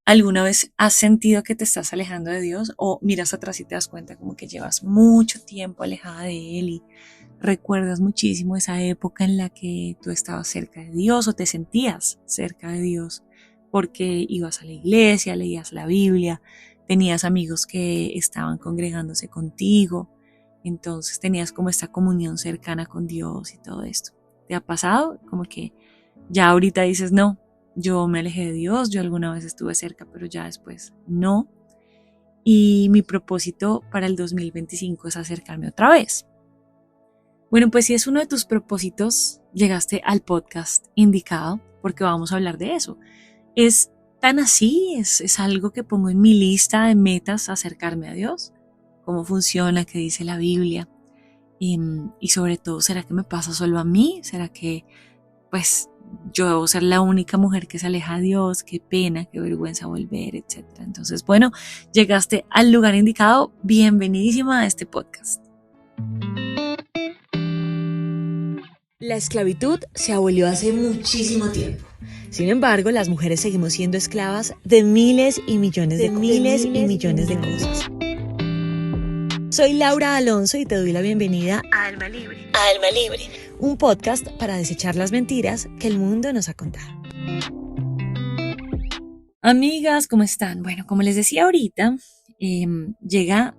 ¿Alguna vez has sentido que te estás alejando de Dios o miras atrás y te das cuenta como que llevas mucho tiempo alejada de Él y recuerdas muchísimo esa época en la que tú estabas cerca de Dios o te sentías cerca de Dios porque ibas a la iglesia, leías la Biblia, tenías amigos que estaban congregándose contigo, entonces tenías como esta comunión cercana con Dios y todo esto? ¿Te ha pasado? Como que ya ahorita dices, no, yo me alejé de Dios, yo alguna vez estuve cerca, pero ya después no. Y mi propósito para el 2025 es acercarme otra vez. Bueno, pues si es uno de tus propósitos, llegaste al podcast indicado porque vamos a hablar de eso. Es tan así, es algo que pongo en mi lista de metas, acercarme a Dios, cómo funciona, qué dice la Biblia. Y sobre todo, ¿será que me pasa solo a mí? ¿Será que pues yo debo ser la única mujer que se aleja de Dios? Qué pena, qué vergüenza volver, etcétera? Entonces, bueno, llegaste al lugar indicado. Bienvenidísima a este podcast. La esclavitud se abolió hace muchísimo tiempo. Sin embargo, las mujeres seguimos siendo esclavas de miles y millones de cosas. Soy Laura Alonso y te doy la bienvenida a Alma Libre. Un podcast para desechar las mentiras que el mundo nos ha contado. Amigas, ¿cómo están? Bueno, como les decía ahorita, llega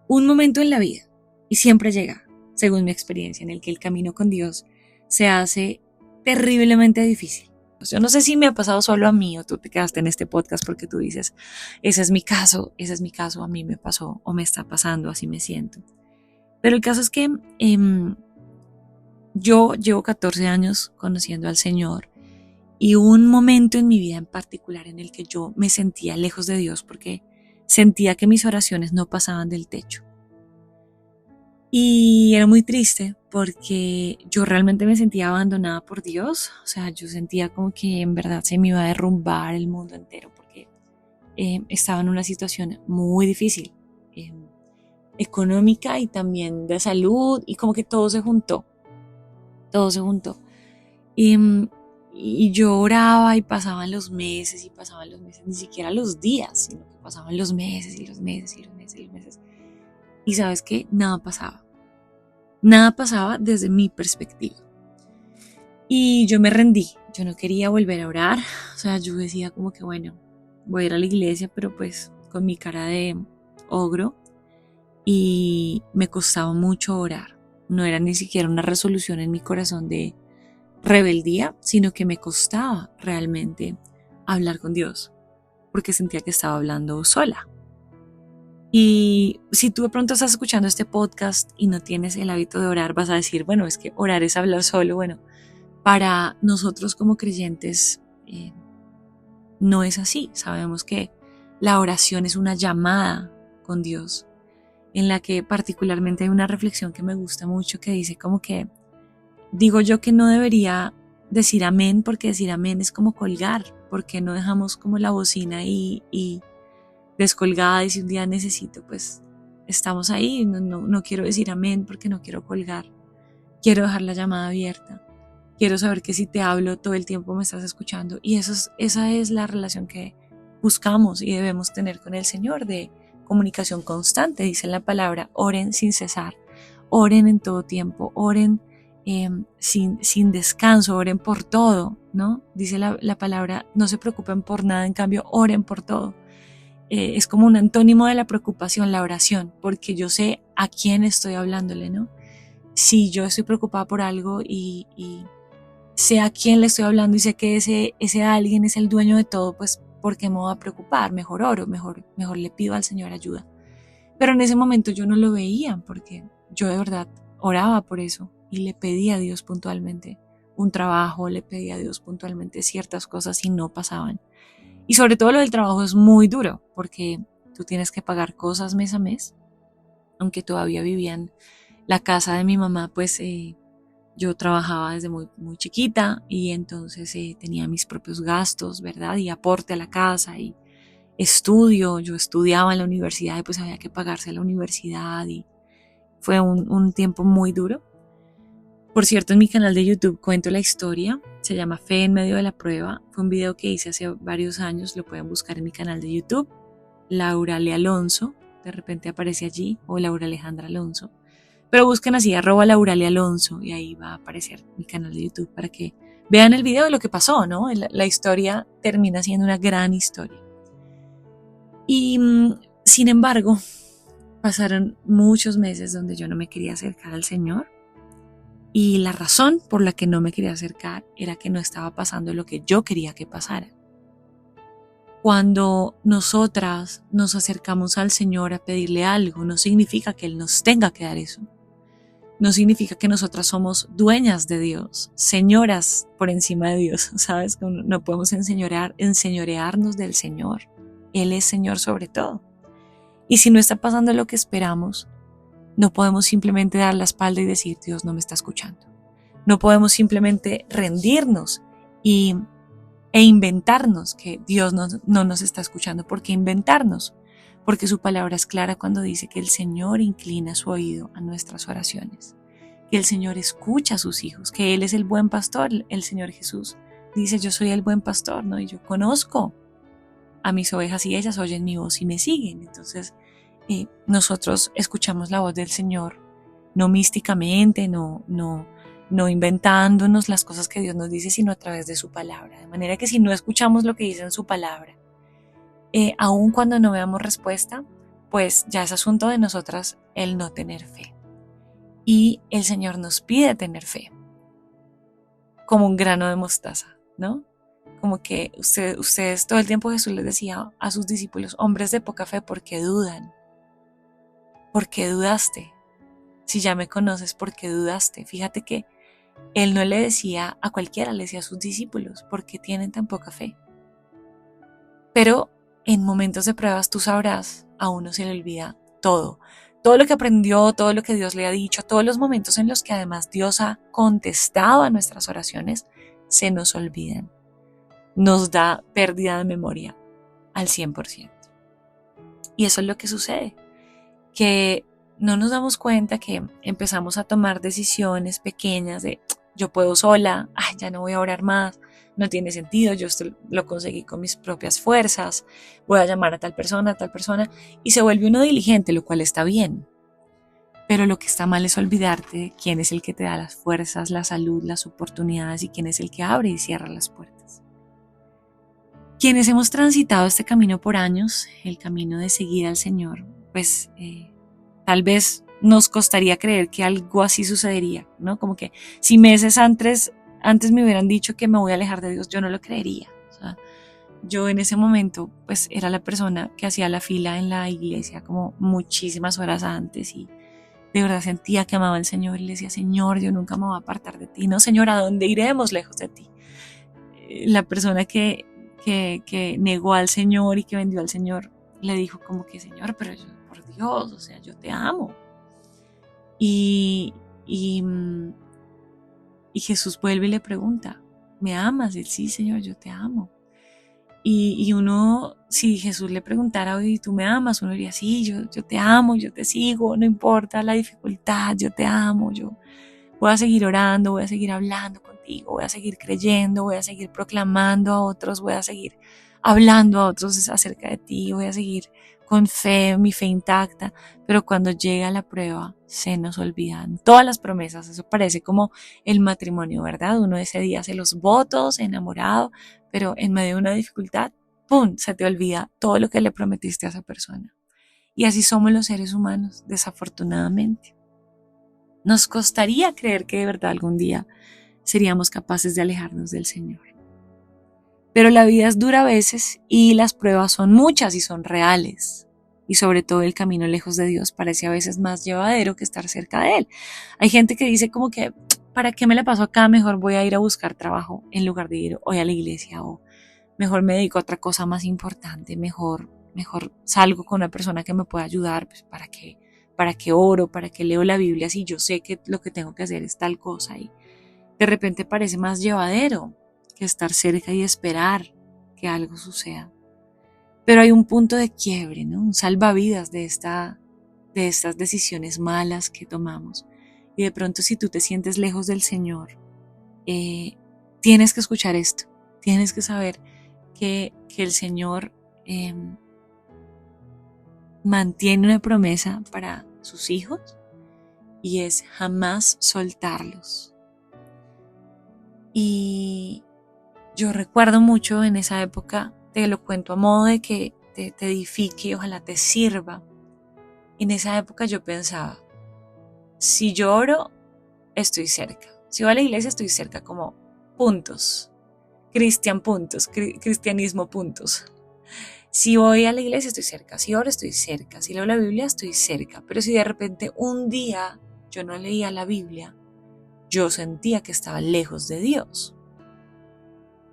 un momento en la vida, y siempre llega, según mi experiencia, en el que el camino con Dios se hace terriblemente difícil. Yo no sé si me ha pasado solo a mí o tú te quedaste en este podcast porque tú dices, ese es mi caso, a mí me pasó o me está pasando, así me siento. Pero el caso es que yo llevo 14 años conociendo al Señor y hubo un momento en mi vida en particular en el que yo me sentía lejos de Dios porque sentía que mis oraciones no pasaban del techo. Y era muy triste porque yo realmente me sentía abandonada por Dios. O sea, yo sentía como que en verdad se me iba a derrumbar el mundo entero porque estaba en una situación muy difícil, económica y también de salud, y como que todo se juntó. Y, y yo oraba y pasaban los meses, ni siquiera los días, sino que pasaban los meses y los meses y los meses y los meses. Y sabes qué, nada pasaba desde mi perspectiva. Y yo me rendí, yo no quería volver a orar. O sea, yo decía como que bueno, voy a ir a la iglesia, pero pues con mi cara de ogro. Y me costaba mucho orar. No era ni siquiera una resolución en mi corazón de rebeldía, sino que me costaba realmente hablar con Dios, porque sentía que estaba hablando sola. Y si tú de pronto estás escuchando este podcast y no tienes el hábito de orar, vas a decir, bueno, es que orar es hablar solo. Bueno, para nosotros como creyentes no es así. Sabemos que la oración es una llamada con Dios, en la que particularmente hay una reflexión que me gusta mucho que dice como que, digo yo que no debería decir amén, porque decir amén es como colgar, porque no dejamos como la bocina y descolgada, y si un día necesito, pues estamos ahí. No quiero decir amén porque no quiero colgar, quiero dejar la llamada abierta, quiero saber que si te hablo todo el tiempo me estás escuchando, y esa es la relación que buscamos y debemos tener con el Señor, de comunicación constante. Dice la palabra, oren sin cesar, oren en todo tiempo, oren sin descanso, oren por todo, ¿no? Dice la palabra, no se preocupen por nada, en cambio oren por todo. Es como un antónimo de la preocupación, la oración, porque yo sé a quién estoy hablándole, ¿no? Si yo estoy preocupada por algo y sé a quién le estoy hablando y sé que ese alguien es el dueño de todo, pues ¿por qué me voy a preocupar? Mejor oro, mejor le pido al Señor ayuda. Pero en ese momento yo no lo veía, porque yo de verdad oraba por eso y le pedía a Dios puntualmente un trabajo, le pedía a Dios puntualmente ciertas cosas y no pasaban. Y sobre todo lo del trabajo es muy duro, porque tú tienes que pagar cosas mes a mes. Aunque todavía vivía en la casa de mi mamá, pues yo trabajaba desde muy, muy chiquita, y entonces tenía mis propios gastos, ¿verdad? Y aporte a la casa y yo estudiaba en la universidad y pues había que pagarse la universidad, y fue un tiempo muy duro. Por cierto, en mi canal de YouTube cuento la historia. se llama Fe en medio de la prueba. Fue un video que hice hace varios años, lo pueden buscar en mi canal de YouTube, Lauralia Alonso, de repente aparece allí, o Laura Alejandra Alonso. Pero busquen así, @Lauralia Alonso, y ahí va a aparecer mi canal de YouTube para que vean el video de lo que pasó, ¿no? La historia termina siendo una gran historia. Y sin embargo, pasaron muchos meses donde yo no me quería acercar al Señor. Y la razón por la que no me quería acercar era que no estaba pasando lo que yo quería que pasara. Cuando nosotras nos acercamos al Señor a pedirle algo, no significa que Él nos tenga que dar eso. No significa que nosotras somos dueñas de Dios, señoras por encima de Dios, ¿sabes? No podemos enseñorearnos del Señor. Él es Señor sobre todo. Y si no está pasando lo que esperamos, no podemos simplemente dar la espalda y decir, Dios no me está escuchando. No podemos simplemente rendirnos e inventarnos que Dios no nos está escuchando. ¿Por qué inventarnos? Porque su palabra es clara cuando dice que el Señor inclina su oído a nuestras oraciones, que el Señor escucha a sus hijos, que Él es el buen pastor. El Señor Jesús dice, yo soy el buen pastor, ¿no? Y yo conozco a mis ovejas y ellas oyen mi voz y me siguen. Entonces, nosotros escuchamos la voz del Señor, no místicamente, no inventándonos las cosas que Dios nos dice, sino a través de su palabra. De manera que si no escuchamos lo que dice en su palabra, aun cuando no veamos respuesta, pues ya es asunto de nosotras el no tener fe. Y el Señor nos pide tener fe, como un grano de mostaza, ¿no? Como que ustedes todo el tiempo Jesús les decía a sus discípulos, hombres de poca fe, ¿por qué dudan? ¿Por qué dudaste? Si ya me conoces, ¿por qué dudaste? Fíjate que Él no le decía a cualquiera, le decía a sus discípulos, ¿por qué tienen tan poca fe? Pero en momentos de pruebas tú sabrás, a uno se le olvida todo. Todo lo que aprendió, todo lo que Dios le ha dicho, todos los momentos en los que además Dios ha contestado a nuestras oraciones, se nos olvidan. Nos da pérdida de memoria al 100%. Y eso es lo que sucede, que no nos damos cuenta que empezamos a tomar decisiones pequeñas de yo puedo sola, ya no voy a orar más, no tiene sentido, yo esto lo conseguí con mis propias fuerzas, voy a llamar a tal persona, y se vuelve uno diligente, lo cual está bien. Pero lo que está mal es olvidarte de quién es el que te da las fuerzas, la salud, las oportunidades y quién es el que abre y cierra las puertas. Quienes hemos transitado este camino por años, el camino de seguir al Señor, pues tal vez nos costaría creer que algo así sucedería, ¿no? Como que si meses antes me hubieran dicho que me voy a alejar de Dios, yo no lo creería. O sea, yo en ese momento pues era la persona que hacía la fila en la iglesia como muchísimas horas antes y de verdad sentía que amaba al Señor y le decía, Señor, yo nunca me voy a apartar de ti. No, Señor, ¿a dónde iremos lejos de ti? La persona que negó al Señor y que vendió al Señor le dijo como que, Señor, pero yo, por Dios, o sea, yo te amo. Y Jesús vuelve y le pregunta, ¿me amas? Y él, sí, Señor, yo te amo. Y uno, si Jesús le preguntara, oye, ¿tú me amas? Uno diría, sí, yo te amo, yo te sigo, no importa la dificultad, yo te amo, yo voy a seguir orando, voy a seguir hablando contigo, voy a seguir creyendo, voy a seguir proclamando a otros, voy a seguir hablando a otros acerca de ti, voy a seguir con fe, mi fe intacta, pero cuando llega la prueba se nos olvidan todas las promesas. Eso parece como el matrimonio, ¿verdad? Uno ese día hace los votos, enamorado, pero en medio de una dificultad, ¡pum!, se te olvida todo lo que le prometiste a esa persona. Y así somos los seres humanos, desafortunadamente. Nos costaría creer que de verdad algún día seríamos capaces de alejarnos del Señor. Pero la vida es dura a veces y las pruebas son muchas y son reales. Y sobre todo el camino lejos de Dios parece a veces más llevadero que estar cerca de Él. Hay gente que dice como que, ¿para qué me la paso acá? Mejor voy a ir a buscar trabajo en lugar de ir hoy a la iglesia, o mejor me dedico a otra cosa más importante, mejor salgo con una persona que me pueda ayudar, pues ¿para qué oro? ¿Para qué leo la Biblia si yo sé que lo que tengo que hacer es tal cosa? Y de repente parece más llevadero que estar cerca y esperar que algo suceda. Pero hay un punto de quiebre, ¿no? Un salvavidas de estas decisiones malas que tomamos. Y de pronto si tú te sientes lejos del Señor, tienes que escuchar esto, tienes que saber que el Señor mantiene una promesa para sus hijos y es jamás soltarlos. Y yo recuerdo mucho en esa época, te lo cuento a modo de que te edifique y ojalá te sirva. En esa época yo pensaba, si yo oro, estoy cerca. Si voy a la iglesia, estoy cerca, como puntos. Cristianismo puntos. Si voy a la iglesia, estoy cerca. Si oro, estoy cerca. Si leo la Biblia, estoy cerca. Pero si de repente un día yo no leía la Biblia, yo sentía que estaba lejos de Dios.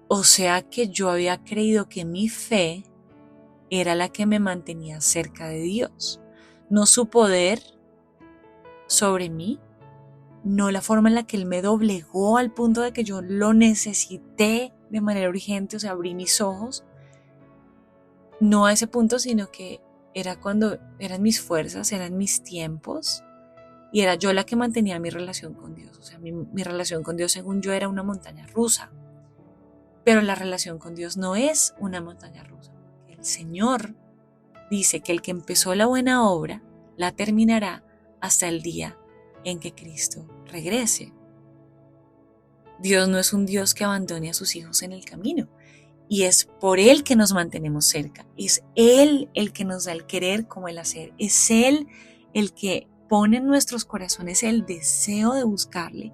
O sea que yo había creído que mi fe era la que me mantenía cerca de Dios. No su poder sobre mí, no la forma en la que Él me doblegó al punto de que yo lo necesité de manera urgente, o sea, abrí mis ojos. No a ese punto, sino que era cuando eran mis fuerzas, eran mis tiempos, y era yo la que mantenía mi relación con Dios. O sea, mi relación con Dios, según yo, era una montaña rusa. Pero la relación con Dios no es una montaña rusa. El Señor dice que el que empezó la buena obra la terminará hasta el día en que Cristo regrese. Dios no es un Dios que abandone a sus hijos en el camino. Y es por Él que nos mantenemos cerca. Es Él el que nos da el querer como el hacer. Es Él el que pone en nuestros corazones el deseo de buscarle.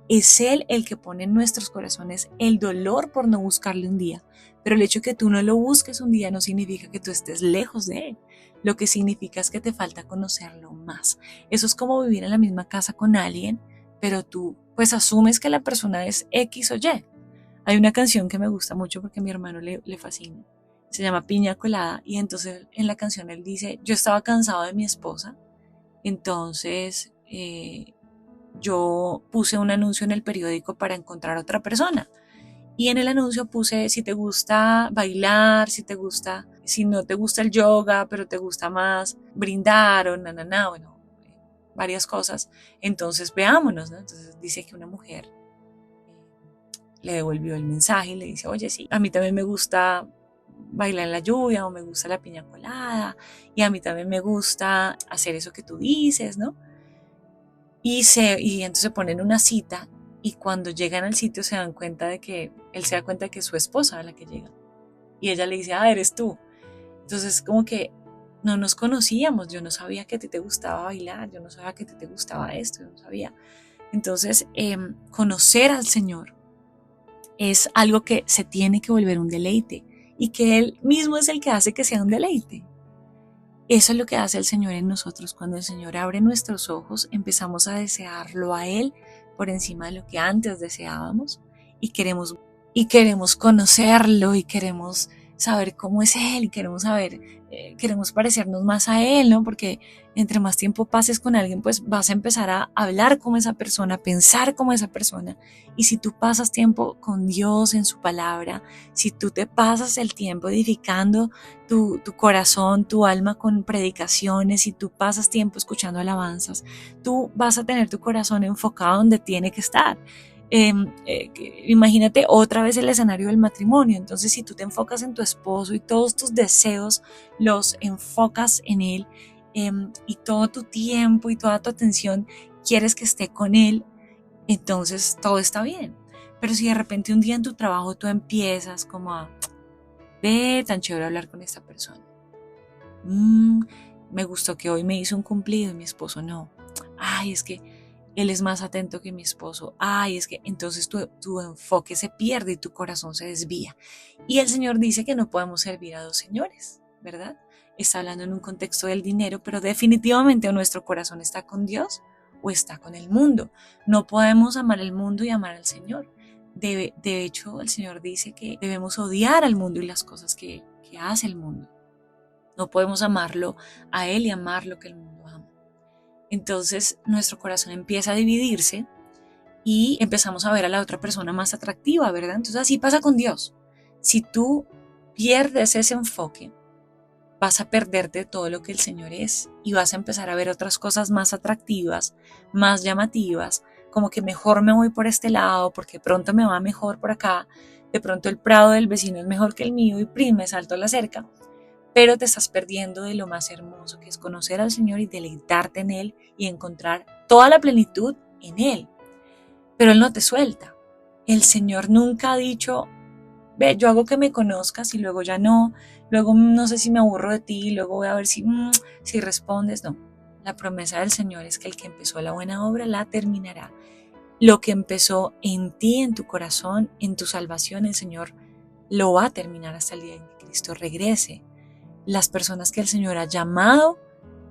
Es Él el que pone en nuestros corazones el dolor por no buscarle un día. Pero el hecho de que tú no lo busques un día no significa que tú estés lejos de Él. Lo que significa es que te falta conocerlo más. Eso es como vivir en la misma casa con alguien, pero tú pues asumes que la persona es X o Y. Hay una canción que me gusta mucho porque a mi hermano le fascina. Se llama Piña Colada y entonces en la canción él dice, yo estaba cansado de mi esposa, entonces yo puse un anuncio en el periódico para encontrar a otra persona. Y en el anuncio puse, si te gusta bailar, si no te gusta el yoga, pero te gusta más brindar o bueno, varias cosas, entonces veámonos, ¿no? Entonces dice que una mujer le devolvió el mensaje y le dice, oye, sí, a mí también me gusta bailar en la lluvia o me gusta la piña colada y a mí también me gusta hacer eso que tú dices, ¿no? Y entonces se ponen una cita y cuando llegan al sitio se dan cuenta de que él se da cuenta de que es su esposa la que llega y ella le dice, eres tú. Entonces como que no nos conocíamos, yo no sabía que a ti te gustaba bailar, yo no sabía que a ti te gustaba esto, yo no sabía. Entonces conocer al Señor es algo que se tiene que volver un deleite y que Él mismo es el que hace que sea un deleite. Eso es lo que hace el Señor en nosotros. Cuando el Señor abre nuestros ojos, empezamos a desearlo a Él por encima de lo que antes deseábamos y queremos conocerlo y queremos saber cómo es Él y queremos parecernos más a Él, ¿no? Porque entre más tiempo pases con alguien, pues vas a empezar a hablar como esa persona, a pensar como esa persona. Y si tú pasas tiempo con Dios en su palabra, si tú te pasas el tiempo edificando tu corazón, tu alma con predicaciones, si tú pasas tiempo escuchando alabanzas, tú vas a tener tu corazón enfocado donde tiene que estar. Imagínate otra vez el escenario del matrimonio. Entonces, si tú te enfocas en tu esposo y todos tus deseos los enfocas en él, y todo tu tiempo y toda tu atención quieres que esté con él, entonces todo está bien. Pero si de repente un día en tu trabajo tú empiezas como a tan chévere hablar con esta persona, me gustó que hoy me hizo un cumplido y mi esposo no, es que él es más atento que mi esposo, es que entonces tu enfoque se pierde y tu corazón se desvía. Y el Señor dice que no podemos servir a dos señores, ¿verdad? Está hablando en un contexto del dinero, pero definitivamente o nuestro corazón está con Dios o está con el mundo. No podemos amar el mundo y amar al Señor. De hecho, el Señor dice que debemos odiar al mundo y las cosas que hace el mundo. No podemos amarlo a Él y amar lo que el mundo ama. Entonces nuestro corazón empieza a dividirse y empezamos a ver a la otra persona más atractiva, ¿verdad? Entonces así pasa con Dios. Si tú pierdes ese enfoque, vas a perderte todo lo que el Señor es y vas a empezar a ver otras cosas más atractivas, más llamativas, como que mejor me voy por este lado porque pronto me va mejor por acá, de pronto el prado del vecino es mejor que el mío y me salto a la cerca, pero te estás perdiendo de lo más hermoso que es conocer al Señor y deleitarte en Él y encontrar toda la plenitud en Él. Pero Él no te suelta. El Señor nunca ha dicho, ve, yo hago que me conozcas y luego ya no, luego no sé si me aburro de ti, luego voy a ver si respondes. No, la promesa del Señor es que el que empezó la buena obra la terminará. Lo que empezó en ti, en tu corazón, en tu salvación, el Señor lo va a terminar hasta el día en que Cristo regrese. Las personas que el Señor ha llamado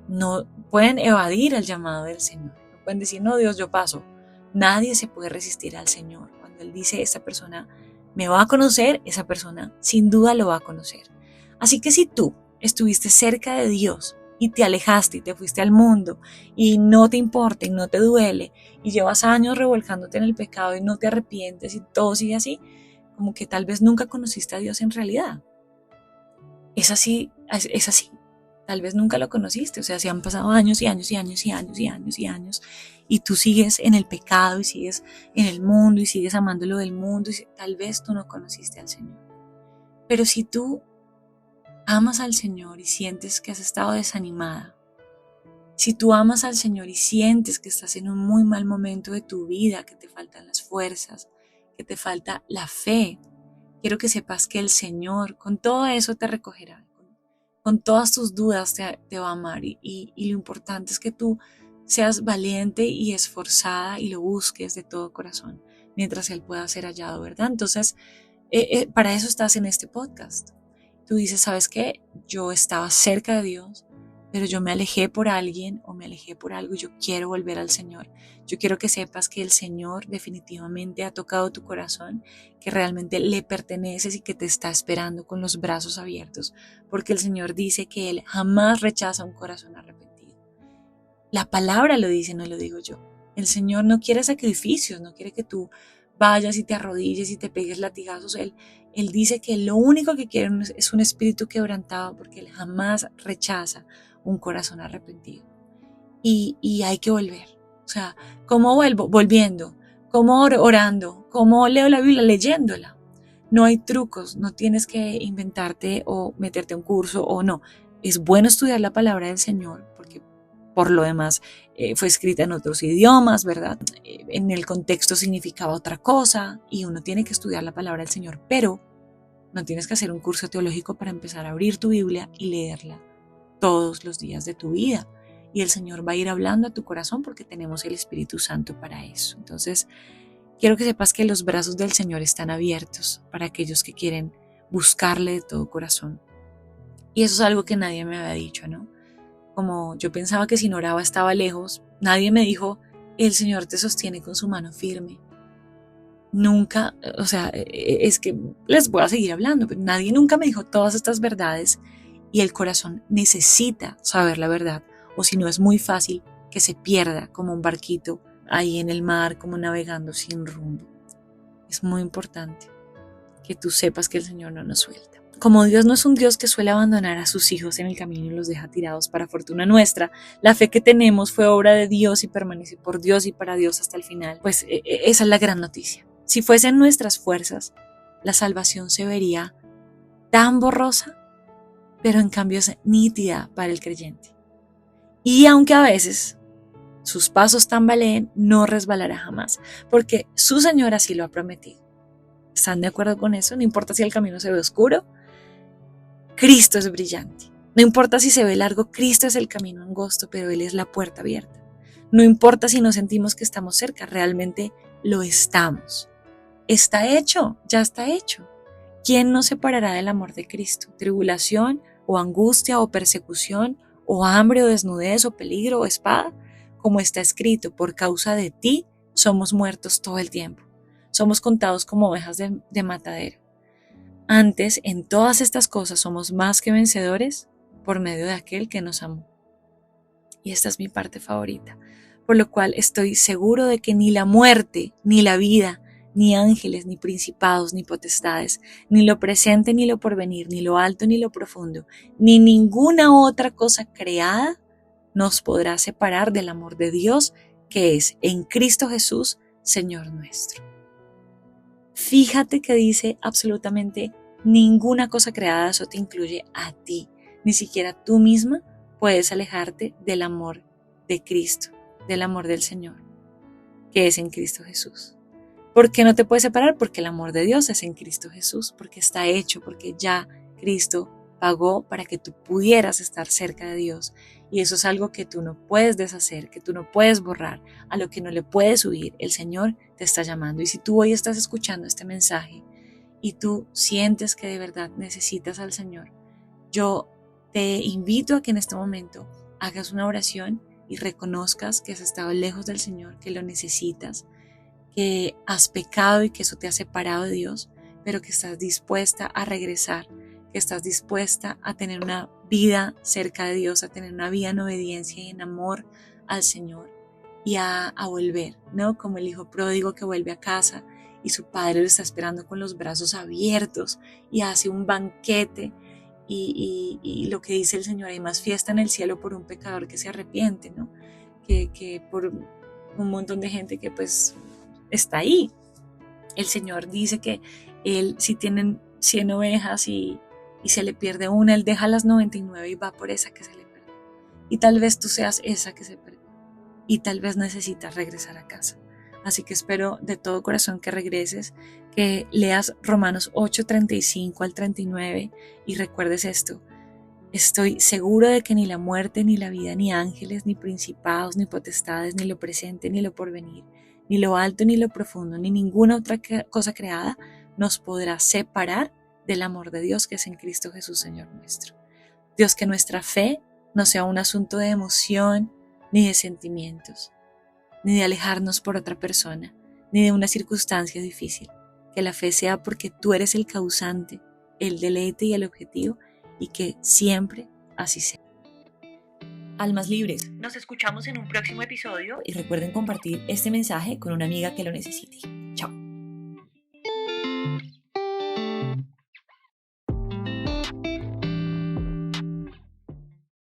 no pueden evadir el llamado del Señor. No pueden decir, no, Dios, yo paso. Nadie se puede resistir al Señor. Cuando Él dice, esta persona me va a conocer, esa persona sin duda lo va a conocer. Así que si tú estuviste cerca de Dios y te alejaste y te fuiste al mundo y no te importa y no te duele y llevas años revolcándote en el pecado y no te arrepientes y todo sigue así, como que tal vez nunca conociste a Dios en realidad. Es así. Tal vez nunca lo conociste, o sea, se han pasado años y años y años y años y años y años y tú sigues en el pecado y sigues en el mundo y sigues amando lo del mundo y tal vez tú no conociste al Señor. Pero si tú amas al Señor y sientes que has estado desanimada, si tú amas al Señor y sientes que estás en un muy mal momento de tu vida, que te faltan las fuerzas, que te falta la fe, quiero que sepas que el Señor con todo eso te recogerá. Con todas tus dudas te va a amar y lo importante es que tú seas valiente y esforzada y lo busques de todo corazón mientras Él pueda ser hallado, ¿verdad? Entonces, para eso estás en este podcast. Tú dices, ¿sabes qué? Yo estaba cerca de Dios, pero yo me alejé por alguien o me alejé por algo y yo quiero volver al Señor. Yo quiero que sepas que el Señor definitivamente ha tocado tu corazón, que realmente le perteneces y que te está esperando con los brazos abiertos, porque el Señor dice que Él jamás rechaza un corazón arrepentido. La palabra lo dice, no lo digo yo. El Señor no quiere sacrificios, no quiere que tú vayas y te arrodilles y te pegues latigazos. Él dice que lo único que quiere es un espíritu quebrantado, porque Él jamás rechaza un corazón arrepentido. Y hay que volver. O sea, ¿cómo vuelvo? Volviendo. ¿Cómo orando? ¿Cómo leo la Biblia? Leyéndola. No hay trucos, no tienes que inventarte o meterte a un curso o no. Es bueno estudiar la palabra del Señor, porque por lo demás fue escrita en otros idiomas, ¿verdad? En el contexto significaba otra cosa y uno tiene que estudiar la palabra del Señor, pero no tienes que hacer un curso teológico para empezar a abrir tu Biblia y leerla todos los días de tu vida. Y el Señor va a ir hablando a tu corazón porque tenemos el Espíritu Santo para eso. Entonces, quiero que sepas que los brazos del Señor están abiertos para aquellos que quieren buscarle de todo corazón. Y eso es algo que nadie me había dicho, ¿no? Como yo pensaba que si no oraba estaba lejos, nadie me dijo, el Señor te sostiene con su mano firme. Nunca, o sea, es que les voy a seguir hablando, pero nadie nunca me dijo todas estas verdades y el corazón necesita saber la verdad, o si no es muy fácil que se pierda como un barquito ahí en el mar, como navegando sin rumbo. Es muy importante que tú sepas que el Señor no nos suelta. Como Dios no es un Dios que suele abandonar a sus hijos en el camino y los deja tirados para fortuna nuestra, la fe que tenemos fue obra de Dios y permanece por Dios y para Dios hasta el final. Pues esa es la gran noticia. Si fuesen nuestras fuerzas, la salvación se vería tan borrosa, pero en cambio es nítida para el creyente. Y aunque a veces sus pasos tambaleen, no resbalará jamás, porque su Señor así lo ha prometido. ¿Están de acuerdo con eso? No importa si el camino se ve oscuro, Cristo es brillante. No importa si se ve largo, Cristo es el camino angosto, pero Él es la puerta abierta. No importa si nos sentimos que estamos cerca, realmente lo estamos. Está hecho, ya está hecho. ¿Quién nos separará del amor de Cristo? ¿Tribulación o angustia o persecución o hambre o desnudez o peligro o espada? Como está escrito, por causa de ti somos muertos todo el tiempo. Somos contados como ovejas de matadero. Antes, en todas estas cosas somos más que vencedores por medio de aquel que nos amó. Y esta es mi parte favorita, por lo cual estoy seguro de que ni la muerte, ni la vida, ni ángeles, ni principados, ni potestades, ni lo presente, ni lo porvenir, ni lo alto, ni lo profundo, ni ninguna otra cosa creada nos podrá separar del amor de Dios que es en Cristo Jesús, Señor nuestro. Fíjate que dice absolutamente ninguna cosa creada, eso te incluye a ti. Ni siquiera tú misma puedes alejarte del amor de Cristo, del amor del Señor, que es en Cristo Jesús. ¿Por qué no te puedes separar? Porque el amor de Dios es en Cristo Jesús, porque está hecho, porque ya Cristo pagó para que tú pudieras estar cerca de Dios. Y eso es algo que tú no puedes deshacer, que tú no puedes borrar, a lo que no le puedes huir. El Señor te está llamando. Y si tú hoy estás escuchando este mensaje y tú sientes que de verdad necesitas al Señor, yo te invito a que en este momento hagas una oración y reconozcas que has estado lejos del Señor, que lo necesitas, que has pecado y que eso te ha separado de Dios, pero que estás dispuesta a regresar, que estás dispuesta a tener una vida cerca de Dios, a tener una vida en obediencia y en amor al Señor y a volver, ¿no? Como el hijo pródigo que vuelve a casa y su padre lo está esperando con los brazos abiertos y hace un banquete y lo que dice el Señor, hay más fiesta en el cielo por un pecador que se arrepiente, ¿no? Que por un montón de gente que pues está ahí. El Señor dice que Él, si tienen 100 ovejas y se le pierde una, Él deja las 99 y va por esa que se le perdió. Y tal vez tú seas esa que se perdió. Y tal vez necesitas regresar a casa. Así que espero de todo corazón que regreses, que leas Romanos 8:35 al 39 y recuerdes esto. Estoy seguro de que ni la muerte, ni la vida, ni ángeles, ni principados, ni potestades, ni lo presente, ni lo porvenir, ni lo alto, ni lo profundo, ni ninguna otra cosa creada nos podrá separar del amor de Dios que es en Cristo Jesús, Señor nuestro. Dios, que nuestra fe no sea un asunto de emoción, ni de sentimientos, ni de alejarnos por otra persona, ni de una circunstancia difícil. Que la fe sea porque tú eres el causante, el deleite y el objetivo, y que siempre así sea. Almas libres, nos escuchamos en un próximo episodio y recuerden compartir este mensaje con una amiga que lo necesite.